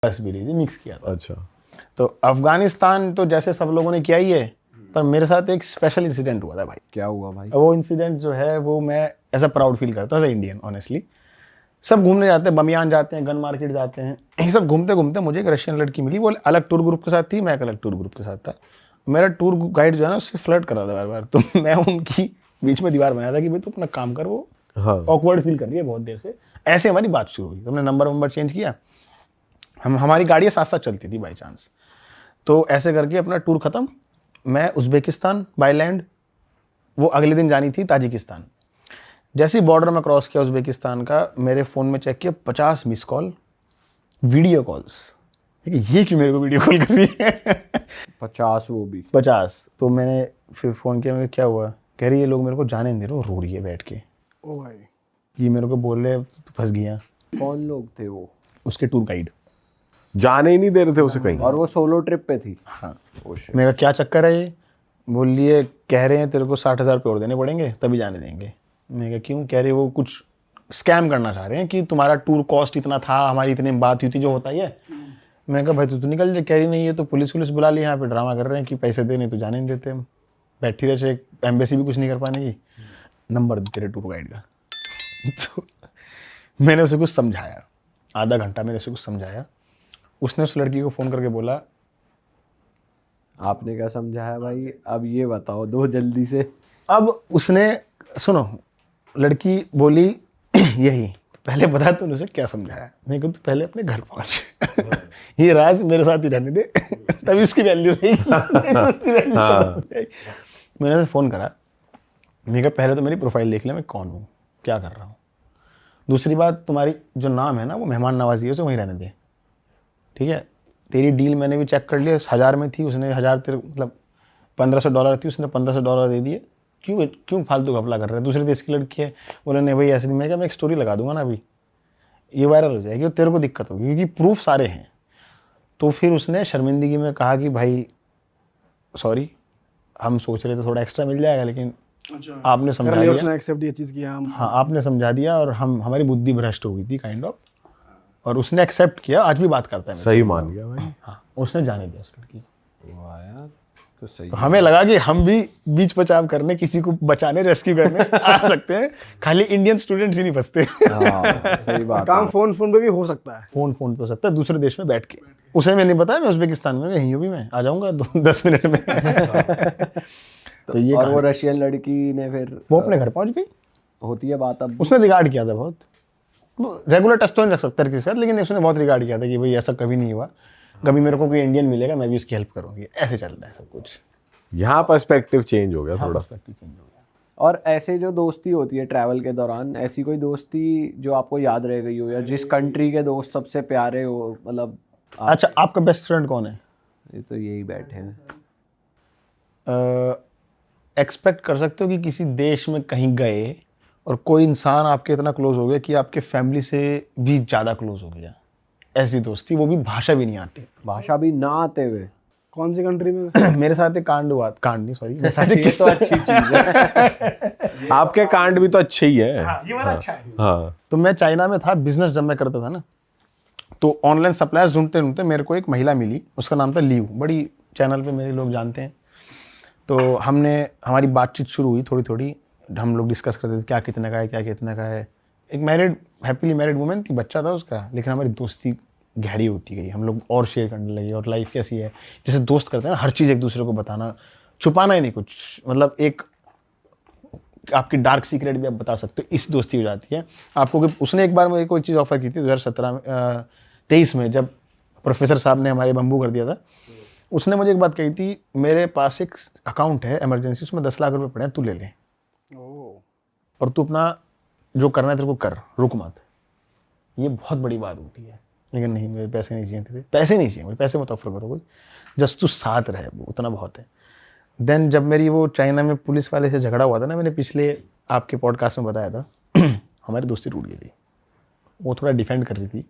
बस भी रही थी, मिक्स किया था। अच्छा। तो अफगानिस्तान तो जैसे सब लोगों ने किया ही है, पर मेरे साथ एक स्पेशल इंसिडेंट हुआ था भाई। क्या हुआ भाई? वो इंसिडेंट जो है वो मैं ऐसा प्राउड फील करता हूँ एज इंडियन ऑनेस्टली। सब घूमने जाते हैं, बमियान जाते हैं, गन मार्केट जाते हैं, ये सब घूमते घूमते मुझे एक रशियन लड़की मिली। वो अलग टूर ग्रुप के साथ थी, मैं एक अलग टूर ग्रुप के साथ था। मेरा टूर गाइड जो है ना उससे फ्लर्ट कर रहा था बार बार, तो मैं उनकी बीच में दीवार बनाया था कि भाई तू अपना काम कर, वो हाँ। ऑकवर्ड फील कर रही है बहुत देर से। ऐसे हमारी बात शुरू हुई, तुमने नंबर चेंज किया, हमारी गाड़ियाँ साथ साथ चलती थी बाई चांस। तो ऐसे करके अपना टूर ख़त्म। मैं उज़्बेकिस्तान बाय लैंड, वो अगले दिन जानी थी ताजिकिस्तान। जैसे ही बॉर्डर में क्रॉस किया उज़्बेकिस्तान का, मेरे फ़ोन में चेक किया 50 मिस कॉल, वीडियो कॉल्स। ये क्यों मेरे को वीडियो कॉल कर रही है 50 वो भी 50। तो मैंने फिर फ़ोन किया, मैं क्या हुआ? कह रही है लोग मेरे को जाने नहीं दे रहे, रो रही है बैठ के। ओ भाई, ये मेरे को बोल रहे फंस गया। कौन लोग थे वो? उसके टूर गाइड। जाने ही नहीं दे रहे थे उसे कहीं। और वो सोलो ट्रिप पे थी? हाँ। Oh shit. मैं कहा क्या चक्कर है ये? बोल लिए कह रहे हैं तेरे को 60,000 रुपये और देने पड़ेंगे तभी जाने देंगे। मैं कहा क्यों? कह रहे वो कुछ स्कैम करना चाह रहे हैं कि तुम्हारा टूर कॉस्ट इतना था, हमारी इतनी बात हुई थी, जो होता ही है। मैं कहा भाई तू निकल जा। कह रही नहीं, ये तो पुलिस बुला ली, यहाँ पे ड्रामा कर रहे हैं कि पैसे दे, नहीं तो जाने नहीं देते हम। बैठी रहे, एम्बेसी भी कुछ नहीं कर पाने की। नंबर दे तेरे टूर गाइड का तो मैंने उसे कुछ समझाया, आधा घंटा मैंने उसे कुछ समझाया। उसने उस लड़की को फ़ोन करके बोला, आपने क्या समझाया भाई? अब ये बताओ दो जल्दी से। अब उसने सुनो, लड़की बोली यही पहले बता तूने उसे क्या समझाया। मैं कहूँ तू पहले अपने घर पहुंच ये राज मेरे साथ ही रहने दे तभी उसकी वैल्यू रहेगी, नहीं तो उसकी वैल्यू खत्म हो जाएगी। मैंने उसे फ़ोन करा, मैंने कहा पहले तो मेरी प्रोफाइल देख ले, मैं कौन हूँ, क्या कर रहा हूँ। दूसरी बात, तुम्हारी जो नाम है ना वो मेहमान नवाजी है, उसे वहीं रहने दे, ठीक है। तेरी डील मैंने भी चेक कर लिया, 1000 में थी, उसने 1000 तेरे मतलब $1500 थी, उसने $1500 दे दिए। क्यों फालतू घपला कर रहा है? दूसरे देश की लड़की है। बोले नहीं भाई ऐसे नहीं। मैं क्या, मैं एक स्टोरी लगा दूंगा ना अभी, ये वायरल हो जाएगी और तेरे को दिक्कत होगी क्योंकि प्रूफ सारे हैं। तो फिर उसने शर्मिंदगी में कहा कि भाई सॉरी, हम सोच रहे थे थोड़ा एक्स्ट्रा मिल जाएगा, लेकिन अच्छा, आपने समझा कर लिया दिया। उसने एक्सेप्ट ये चीज़ किया हम। हाँ, आपने समझा दिया और हमारी बुद्धि भ्रष्ट हो गई थी काइंड ऑफ, और उसने एक्सेप्ट किया। आज भी बात करता है मेरे सही से। मान गया भाई। हाँ, उसने जाने दिया उस लड़की को। वाह यार, तो सही तो हमें लगा कि हम भी बीच बचाव करने, किसी को बचाने, रेस्क्यू करने आ सकते हैं। खाली इंडियन स्टूडेंट्स ही नहीं फंसते हाँ, सही बात काम है। फोन पे भी हो सकता है। फोन पे हो सकता है, दूसरे देश में बैठ के। उसे मैं नहीं पता, मैं उज़्बेकिस्तान में यहीं हूँ भी, मैं आ जाऊंगा 10 मिनट में तो ये और वो रशियन लड़की ने फिर वो अपने घर पहुंच गई। होती है बात अब? उसने रिगार्ड किया था बहुत, रेगुलर टच तो नहीं रख सकता किसी के साथ, लेकिन उसने बहुत रिगार्ड किया था कि भाई ऐसा कभी नहीं हुआ, कभी मेरे को कोई इंडियन मिलेगा मैं भी उसकी हेल्प करूंगी। ऐसे चलता है सब कुछ। यहाँ पर्सपेक्टिव चेंज हो गया थोड़ा। और ऐसे जो दोस्ती होती है ट्रैवल के दौरान, ऐसी कोई दोस्ती जो आपको याद रह गई हो, या जिस कंट्री के दोस्त सबसे प्यारे हो, मतलब अच्छा, आपका बेस्ट फ्रेंड कौन है? ये तो यही बैठे हैं। एक्सपेक्ट कर सकते हो कि किसी देश में कहीं गए और कोई इंसान आपके इतना क्लोज हो गया कि आपके फैमिली से भी ज़्यादा क्लोज हो गया, ऐसी दोस्ती, वो भी भाषा भी नहीं आती। भाषा भी ना आते हुए? कौन सी कंट्री में? मेरे साथ एक कांड हुआ, कांड नहीं सॉरी, मेरे साथ एक ये तो अच्छी चीज है। आपके कांड भी तो अच्छे ही है। ये वाला अच्छा है। हाँ। तो मैं चाइना में था, बिजनेस जब मैं करता था ना, तो ऑनलाइन सप्लायर्स ढूंढते ढूंढते मेरे को एक महिला मिली, उसका नाम था लीव, बड़ी चैनल पे मेरे लोग जानते हैं। तो हमारी बातचीत शुरू हुई, थोड़ी थोड़ी हम लोग डिस्कस करते थे क्या कितने का है, क्या कितने का है। एक हैप्पीली मैरिड वुमेन थी, बच्चा था उसका, लेकिन हमारी दोस्ती गहरी होती गई। हम लोग और शेयर करने लगे, और लाइफ कैसी है जैसे दोस्त करते हैं ना, हर चीज़ एक दूसरे को बताना, छुपाना ही नहीं कुछ। मतलब एक आपकी डार्क सीक्रेट भी आप बता सकते हो, इस दोस्ती हो जाती है आपको। उसने एक बार मुझे कोई चीज़ ऑफर की थी 2023 में, जब प्रोफेसर साहब ने हमारे बम्बू कर दिया था। उसने मुझे एक बात कही थी, मेरे पास एक अकाउंट है इमरजेंसी, उसमें 10 लाख रुपए पड़े हैं, तू ले ले और तू अपना जो करना है तेरे को कर, रुक मत। ये बहुत बड़ी बात होती है, लेकिन नहीं, मेरे पैसे नहीं चाहिए थे, पैसे नहीं चाहिए मुझे, पैसे मत ऑफर करो कोई, जस्ट तू साथ रहे, वो उतना बहुत है। देन जब मेरी वो चाइना में पुलिस वाले से झगड़ा हुआ था ना, मैंने पिछले आपके पॉडकास्ट में बताया था हमारी दोस्ती टूट गई थी। वो थोड़ा डिफेंड कर रही थी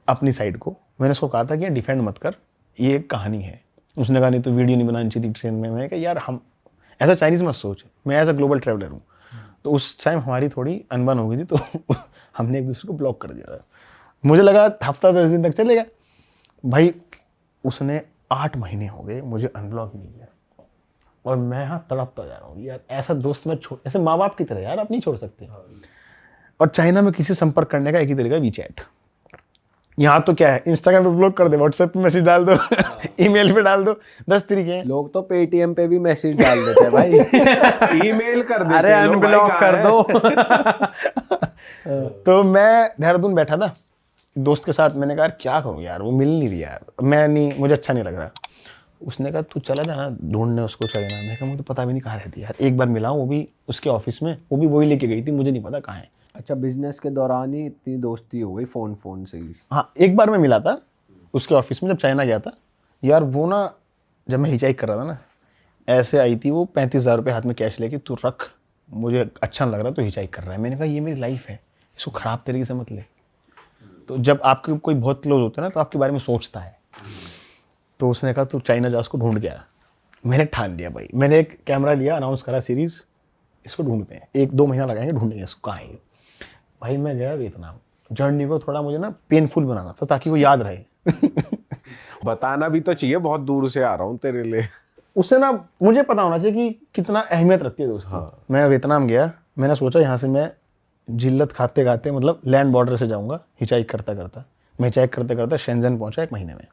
अपनी साइड को। मैंने उसको कहा था कि डिफेंड मत कर, ये एक कहानी है। उसने कहा नहीं तो वीडियो नहीं बनानी चाहिए थी ट्रेन में। मैंने कहा यार, हम ऐसा चाइनीज़ मत सोच, मैं एज अ ग्लोबल ट्रैवलर हूँ। तो उस टाइम हमारी थोड़ी अनबन हो गई थी, तो हमने एक दूसरे को ब्लॉक कर दिया था। मुझे लगा हफ्ता 10 दिन तक चलेगा भाई। उसने 8 महीने हो गए मुझे अनब्लॉक नहीं किया, और मैं यहाँ तड़पता जा रहा हूँ यार, ऐसा दोस्त मैं छोड़, ऐसे माँ बाप की तरह यार आप नहीं छोड़ सकते। और चाइना में किसी संपर्क करने का एक ही तरीका वीचैट। यहाँ तो क्या है, इंस्टाग्राम पे ब्लॉक कर दे, व्हाट्सएप पे मैसेज डाल दो, ईमेल पे डाल दो, 10 तरीके हैं। लोग तो पेटीएम पे भी मैसेज डाल देते हैं भाई। ईमेल कर देते अरे हैं लोग, भाई अनब्लॉक कहाँ कर है? दो। तो मैं देहरादून बैठा था दोस्त के साथ, मैंने कहा यार क्या करूँ यार, वो मिल नहीं रही यार, मैं नहीं, मुझे अच्छा नहीं लग रहा। उसने कहा तू चला जाना ढूंढने उसको चाइना। मैंने कहा मुझे तो पता भी नहीं कहाँ रहती यार, एक बार मिला हूँ वो भी उसके ऑफिस में, वो भी वही लेके गई थी, मुझे नहीं पता कहाँ है। अच्छा, बिजनेस के दौरान ही इतनी दोस्ती हो गई फोन से ही? हाँ, एक बार मैं मिला था उसके ऑफिस में जब चाइना गया था यार। वो ना जब मैं हिचाइक कर रहा था ना, ऐसे आई थी वो 35,000 रुपये हाथ में कैश लेके, तू रख, मुझे अच्छा नहीं लग रहा तो हिचाइक कर रहा है। मैंने कहा ये मेरी लाइफ है, इसको ख़राब तरीके से मत ले। तो जब आपके कोई बहुत क्लोज होता है ना तो आपके बारे में सोचता है। तो उसने कहा तू चाइना जा, उसको ढूंढ गया। मैंने ठान लिया भाई, मैंने एक कैमरा लिया, अनाउंस करा सीरीज़, इसको ढूंढते हैं, 1-2 महीना लगाएंगे ढूंढेंगे इसको कहाँ है। भाई मैं गया वियतनाम, जर्नी को थोड़ा मुझे ना पेनफुल बनाना था ताकि वो याद रहे। बताना भी तो चाहिए बहुत दूर से आ रहा हूँ तेरे लिए। उससे ना मुझे पता होना चाहिए कि कितना अहमियत रखती है दोस्ती। हाँ। मैं वियतनाम गया, मैंने सोचा यहाँ से मैं जिल्लत खाते खाते मतलब लैंड बॉर्डर से जाऊँगा हिचाइक करता करता। मैं हिचाइक करते करते शेंजन पहुँचा 1 महीने में।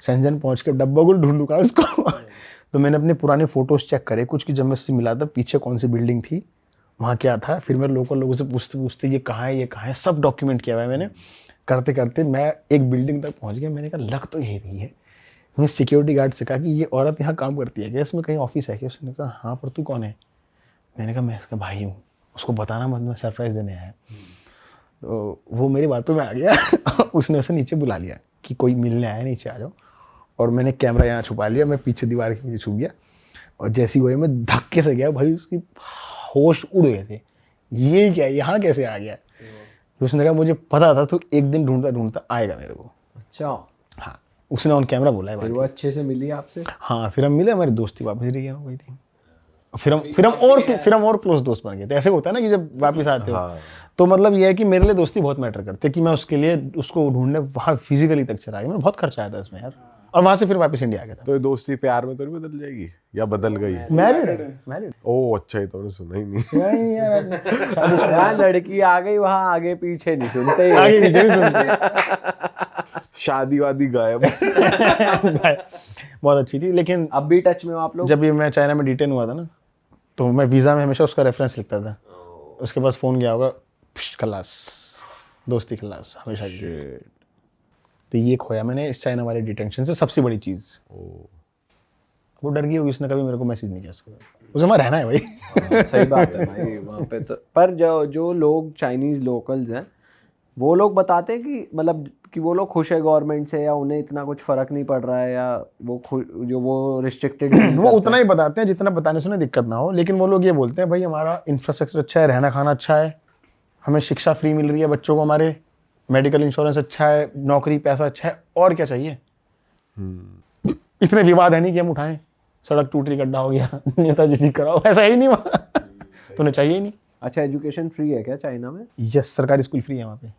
शेंजन पहुँच के डब्बा को ढूंढूंगा इसको। तो मैंने अपने पुराने फ़ोटोज़ चेक करे कुछ की, जब मैं उससे मिला था पीछे कौन सी बिल्डिंग थी, वहाँ क्या था। फिर मैं लोकल लोगों से पूछते पूछते ये कहाँ है, ये कहाँ है, सब डॉक्यूमेंट किया हुआ है मैंने। करते करते मैं एक बिल्डिंग तक पहुँच गया। मैंने कहा लग तो यही रही है। मैंने सिक्योरिटी गार्ड से कहा कि ये औरत यहाँ काम करती है क्या, इसमें कहीं ऑफिस है क्या? उसने कहा हाँ, पर तू कौन है? मैंने कहा मैं इसका भाई हूँ, उसको बताना मत, मैं सरप्राइज़ देने आया। तो वो मेरी बातों में आ गया। उसने उसे नीचे बुला लिया कि कोई मिलने आया, नीचे आ जाओ। और मैंने कैमरा यहाँ छुपा लिया, मैं पीछे दीवार के पीछे छुप गया। और जैसी वही मैं धक्के से गया भाई, उसकी होश उड़ गए थे, ये क्या, यहाँ कैसे आ गया। उसने कहा मुझे पता था तो एक दिन ढूंढता ढूंढता आएगा मेरे को। अच्छा, हाँ, उसने ऑन कैमरा बोला है फिर भाई। वो अच्छे से मिली आपसे? हाँ, फिर हम मिले, हमारी दोस्ती वापस रही है वही थी। फिर हम और क्लोज दोस्त बन गए थे। ऐसे होता है ना कि जब वापस आते हो। हाँ। तो मतलब ये है कि मेरे लिए दोस्ती बहुत मैटर करती है कि मैं उसके लिए उसको ढूंढने वहाँ फिजिकली तक चला गया। मैं बहुत खर्चा आया था इसमें यार, और वहाँ से फिर वापस इंडिया आ गया था। तो ये दोस्ती प्यार में तो नहीं बदल जाएगी या बदल गई? मैरिड ओ अच्छा, ही तो सुना ही नहीं। यहाँ लड़की आ गई, वहाँ आगे पीछे नहीं सुनते। आगे नीचे नहीं सुनते। शादी वादी गायब। बहुत अच्छी थी, लेकिन अब भी टच में हो आप लोग? जब ये मैं चाइना में डिटेन हुआ था ना, तो मैं वीज़ा में हमेशा उसका रेफरेंस लिखता था। उसके पास फ़ोन गया होगा, खलास, दोस्ती खलास हमेशा की। तो ये खोया मैंने इस चाइना वाले डिटेंशन से, सबसे बड़ी चीज़। वो डर गई होगी, उसने कभी मेरे को मैसेज नहीं किया। उसे वहाँ रहना है भाई। हाँ, सही बात है भाई वहाँ पे तो। पर जो लोग चाइनीज़ लोकल्स हैं, वो लोग बताते हैं कि मतलब कि वो लोग खुश है गवर्नमेंट से, या उन्हें इतना कुछ फ़र्क नहीं पड़ रहा है, या वो रिस्ट्रिक्टेड वो उतना ही बताते हैं जितना बताने से उन्हें दिक्कत ना हो। लेकिन वो लोग ये बोलते हैं भाई हमारा इंफ्रास्ट्रक्चर अच्छा है, रहना खाना अच्छा है, हमें शिक्षा फ्री मिल रही है बच्चों को, हमारे मेडिकल इंश्योरेंस अच्छा है, नौकरी पैसा अच्छा है, और क्या चाहिए। इतने विवाद है नहीं कि हम उठाएं, सड़क टूट रही, गड्ढा हो गया, नेताजी ठीक कराओ, ऐसा है ही नहीं वहाँ। तो उन्हें चाहिए ही नहीं। अच्छा, एजुकेशन फ्री है क्या चाइना में? यस, सरकारी स्कूल फ्री है वहाँ पे।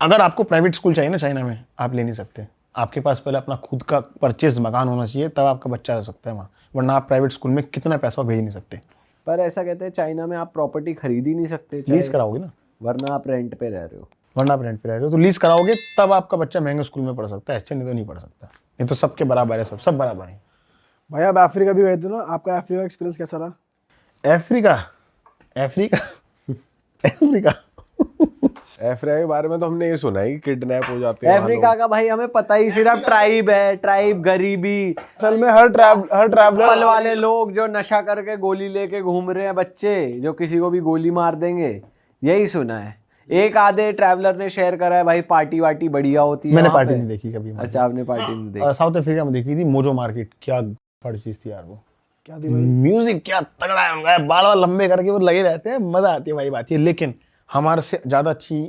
अगर आपको प्राइवेट स्कूल चाहिए ना चाइना में, आप ले नहीं सकते। आपके पास पहले अपना खुद का परचेज मकान होना चाहिए, तब आपका बच्चा रह सकता है वहाँ, वरना आप प्राइवेट स्कूल में कितना पैसा भेज नहीं सकते। पर ऐसा कहते हैं चाइना में आप प्रॉपर्टी खरीद ही नहीं सकते, लीज कराओगे ना, वरना आप रेंट पे रह रहे हो। वरना आप रेंट पे रह रहे हो, तो लीज कराओगे तब आपका बच्चा महंगे स्कूल में पढ़ सकता है, अच्छे नहीं तो नहीं पढ़ सकता। ये तो सबके बराबर है, सब बराबर है। भाई आप अफ्रीका भी गए थे ना, आपका अफ्रीका एक्सपीरियंस कैसा रहा? अफ्रीका अफ्रीका के बारे में तो हमने ये सुना है कि किडनैप हो जाते हैं अफ्रीका का भाई हमें पता ही सिर्फ ट्राइब है, ट्राइब, गरीबी, असल में हर ट्रैवलर पल वाले लोग जो नशा करके गोली लेके घूम रहे हैं, बच्चे जो किसी को भी गोली मार देंगे, यही सुना है। एक आधे ट्रैवलर ने शेयर करा है भाई पार्टी वार्टी बढ़िया होती है। मैंने वहाँ पार्टी पे। नहीं देखी कभी। अच्छा, आपने पार्टी नहीं देखी? साउथ अफ्रीका में देखी थी, मोजो मार्केट, क्या बड़ी चीज थी यार वो। क्या थी भाई? म्यूजिक क्या तगड़ा है उनका, बाल वाल लंबे करके वो लगे रहते हैं, मजा आती है भाई बात ये। लेकिन हमारे से ज्यादा अच्छी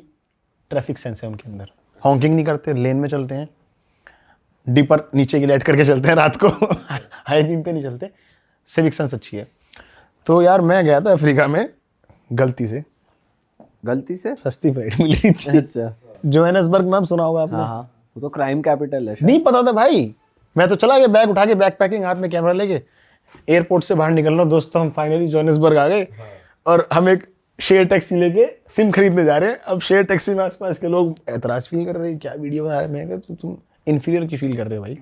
ट्रैफिक सेंस है उनके अंदर। हॉकिंग नहीं करते, लेन में चलते हैं, डीपर नीचे की लाइट करके चलते हैं रात को। हाई बीम पे नहीं चलते, सिविक सेंस अच्छी है। तो यार मैं गया था अफ्रीका में गलती से गलती से? सस्ती फ्लाइट मिली थी। अच्छा, जोहानिसबर्ग नाम सुना होगा आपने? हाँ हाँ, वो तो क्राइम कैपिटल है शायद। नहीं पता था भाई, मैं तो चला गया बैग उठा के, बैग पैकिंग, हाथ में कैमरा लेके एयरपोर्ट से बाहर निकल रहा हूँ। दोस्तों हम फाइनली जोहानिसबर्ग आ गए और हम एक शेयर टैक्सी लेके सिम खरीदने जा रहे हैं। अब शेयर टैक्सी में आसपास के लोग एतराज फील कर रहे हैं, क्या वीडियो बना रहे हैं। मैं कहा तुम इन्फीरियर की फील कर रहे हो भाई।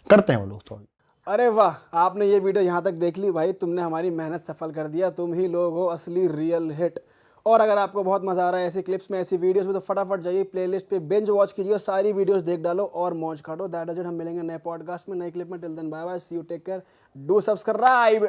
करते हैं वो लोग थोड़ा। अरे वाह, आपने ये वीडियो यहाँ तक देख ली भाई, तुमने हमारी मेहनत सफल कर दिया। तुम ही लोग हो असली रियल हिट। और अगर आपको बहुत मजा आ रहा है ऐसी क्लिप्स में, ऐसी वीडियोस में, तो फटाफट जाइए प्लेलिस्ट पे बिंज वॉच कीजिए और सारी वीडियोस देख डालो और मौज काटो। That is it. हम मिलेंगे नए पॉडकास्ट में, नए क्लिप में। Till then bye bye, see you, take care, do subscribe.